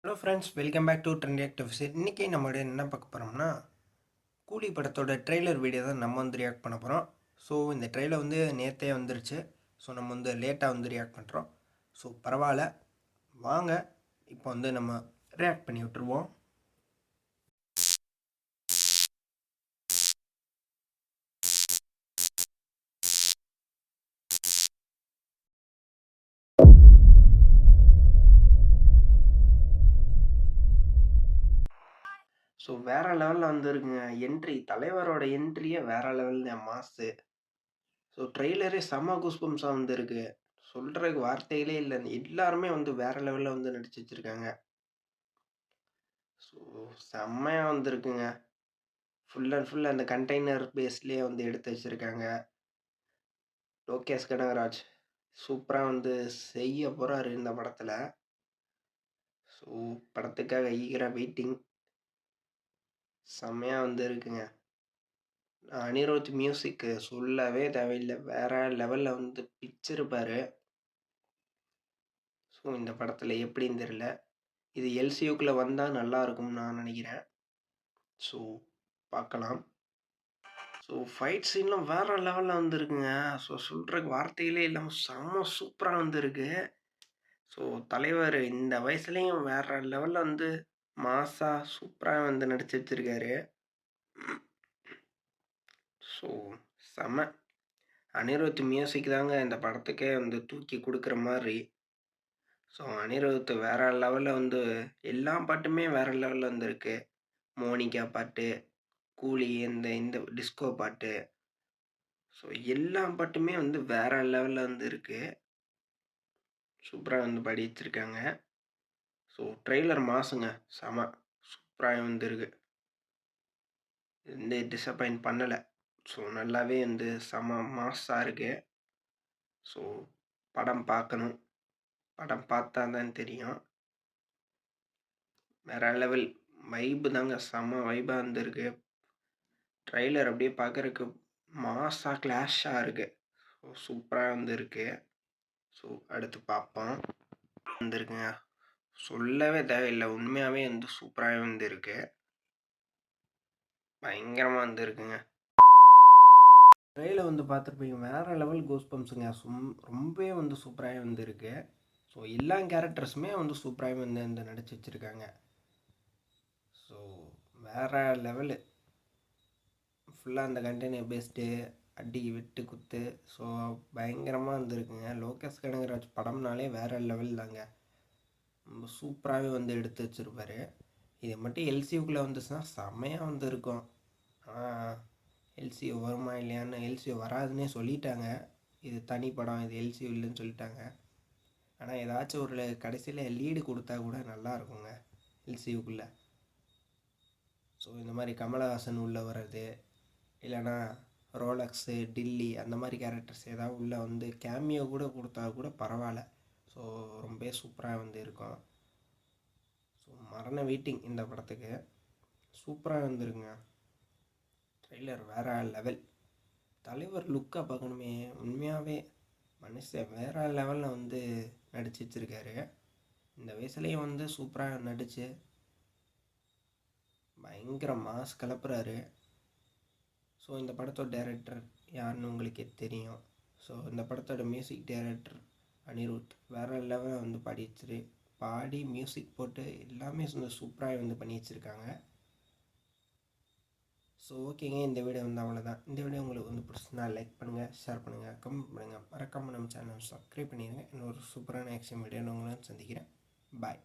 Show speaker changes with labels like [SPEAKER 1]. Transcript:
[SPEAKER 1] Hello friends, welcome back to trendy actives. இன்றைக்கி நம்மளோட என்ன பார்க்க போகிறோம்னா, கூலி படத்தோட ட்ரெய்லர் வீடியோ தான் நம்ம வந்து ரியாக்ட் பண்ண போகிறோம். ஸோ இந்த ட்ரெய்லர் வந்து நேற்றே வந்துருச்சு. ஸோ நம்ம வந்து லேட்டாக வந்து ரியாக்ட் பண்ணுறோம். ஸோ பரவாயில்ல, வாங்க இப்போ வந்து நம்ம ரியாக்ட் பண்ணி விட்டுருவோம். ஸோ வேறு லெவலில் வந்துருக்குங்க என்ட்ரி. தலைவரோட என்ட்ரியே வேறு லெவல் தான், மாஸு. ஸோ ட்ரெய்லரே செம்ம கூஸ்பம்ஸாக வந்துருக்கு. சொல்கிறதுக்கு வார்த்தைகளே இல்லை. எல்லாருமே வந்து வேறு லெவலில் வந்து நடிச்சு வச்சுருக்காங்க. ஸோ செம்மையாக வந்துருக்குங்க. ஃபுல் அண்ட் ஃபுல் அந்த கண்டெய்னர் பேஸ்லேயே வந்து எடுத்து வச்சுருக்காங்க. லோகேஷ் கனகராஜ் சூப்பராக வந்து செய்ய போகிறாரு இந்த படத்தில். ஸோ படத்துக்காக ஈகராக வெயிட்டிங். செம்மையாக வந்து இருக்குங்க. அனிருத் மியூசிக்கு சொல்லவே தேவையில்லை, வேற லெவலில் வந்து பிச்சிருப்பார். ஸோ இந்த படத்தில் எப்படின்னு தெரியல. இது எல்சியூக்குள்ளே வந்தால் நல்லாயிருக்கும்னு நான் நினைக்கிறேன். ஸோ பார்க்கலாம். ஸோ ஃபைட் சீன்லாம் வேறு லெவலில் வந்துருக்குங்க. ஸோ சொல்கிறதுக்கு வார்த்தைகளே இல்லாமல் செம்ம சூப்பராக வந்துருக்கு. ஸோ தலைவர் இந்த வயசுலேயும் வேறு லெவலில் வந்து மாஸா சூப்பராக வந்து நடிச்சு வச்சுருக்காரு. ஸோ செம்ம. அனிருத் மியூசிக் தாங்க இந்த படத்துக்கே வந்து தூக்கி கொடுக்குற மாதிரி. ஸோ அனிருத் வேறு லெவலில் வந்து எல்லா பாட்டுமே வேறு லெவலில் வந்துருக்கு. மோனிகா பாட்டு, கூலி, இந்த இந்த டிஸ்கோ பாட்டு, ஸோ எல்லா பாட்டுமே வந்து வேறு லெவலில் வந்து இருக்குது. சூப்பராக வந்து பாடி வச்சுருக்காங்க. ஸோ ட்ரெய்லர் மாசுங்க, செம சூப்பராக வந்துருக்கு. எந்த டிசப்பாயிண்ட் பண்ணலை. ஸோ நல்லாவே வந்து செம மாஸாக இருக்குது. ஸோ படம் பார்க்கணும், படம் பார்த்தா தான் தெரியும். வேறு லெவல் வைப்பு தாங்க, செம வைப்பாக வந்துருக்கு. ட்ரெய்லர் அப்படியே பார்க்குறக்கு மாஸாக கிளாஷாக இருக்குது. ஸோ சூப்பராக வந்துருக்கு. ஸோ அடுத்து பார்ப்போம். வந்துருக்குங்க, சொல்லவே தேவையில்லை. உண்மையாகவே வந்து சூப்பராகவே வந்துருக்கு. பயங்கரமாக வந்துருக்குங்க. ட்ரெயிலர் வந்து பார்த்துருப்பீங்க, வேறு லெவல் கூஸ்பம்ஸுங்க. ரொம்பவே வந்து சூப்பராகவே வந்துருக்கு. ஸோ எல்லா கேரக்டர்ஸுமே வந்து சூப்பராகவே வந்து நடிச்சு வச்சுருக்காங்க. ஸோ வேறு லெவலு. ஃபுல்லாக அந்த கண்டெய்னர் பேஸ்டு அடி வெட்டு குத்து. ஸோ பயங்கரமாக வந்துருக்குங்க. லோகேஷ் கனகராஜ் படம்னாலே வேறு லெவல் தாங்க. ரொம்ப சூப்பராகவே வந்து எடுத்து வச்சுருப்பாரு. இது மட்டும் எல்சியூக்குள்ளே வந்துச்சுன்னா செம்மையாக வந்து இருக்கும். ஆனால் எல்சியூ வருமா இல்லையான்னு, எல்சியூ வராதுன்னே சொல்லிட்டாங்க. இது தனி படம், இது எல்சியூ இல்லைன்னு சொல்லிட்டாங்க. ஆனால் ஏதாச்சும் ஒரு கடைசியில் லீடு கொடுத்தா கூட நல்லா இருக்குங்க எல்சியூக்குள்ளே. ஸோ இந்த மாதிரி கமலஹாசன் உள்ளே வர்றது, இல்லைனா ரோலக்ஸு, டில்லி, அந்த மாதிரி கேரக்டர்ஸ் ஏதாவது உள்ளே வந்து கேமியோ கூட கொடுத்தா கூட பரவாயில்ல. ஸோ ரொம்ப சூப்பராக வந்து இருக்கும். ஸோ மரண வெயிட்டிங் இந்த படத்துக்கு. சூப்பராக வந்துருங்க. ட்ரெய்லர் வேறு லெவல். தலைவர் லுக்கை பார்க்கணுமே, உண்மையாகவே மனுஷன் வேறு லெவலில் வந்து நடிச்சு வச்சுருக்காரு. இந்த வயசுலேயும் வந்து சூப்பராக நடித்து பயங்கர மாஸ் கிளப்புறாரு. ஸோ இந்த படத்தோட டைரக்டர் யாருன்னு உங்களுக்கே தெரியும். ஸோ இந்த படத்தோட மியூசிக் டைரக்டர் அனிருத் வேறு லெவலில் வந்து பாடி மியூசிக் போட்டு எல்லாமே சூப்பராக வந்து பண்ணி வச்சுருக்காங்க. ஸோ ஓகேங்க, இந்த வீடியோ வந்து அவ்வளோதான். இந்த வீடியோ உங்களுக்கு வந்து பிடிச்சிருந்தா லைக் பண்ணுங்கள், ஷேர் பண்ணுங்கள், கமெண்ட் பண்ணுங்கள். மறக்காமல் நம்ம சேனல் சப்ஸ்கிரைப் பண்ணிடுங்க. இன்னொரு சூப்பரான ஆக்ஷன் வீடியோ உங்களை சந்திக்கிறேன். பாய்.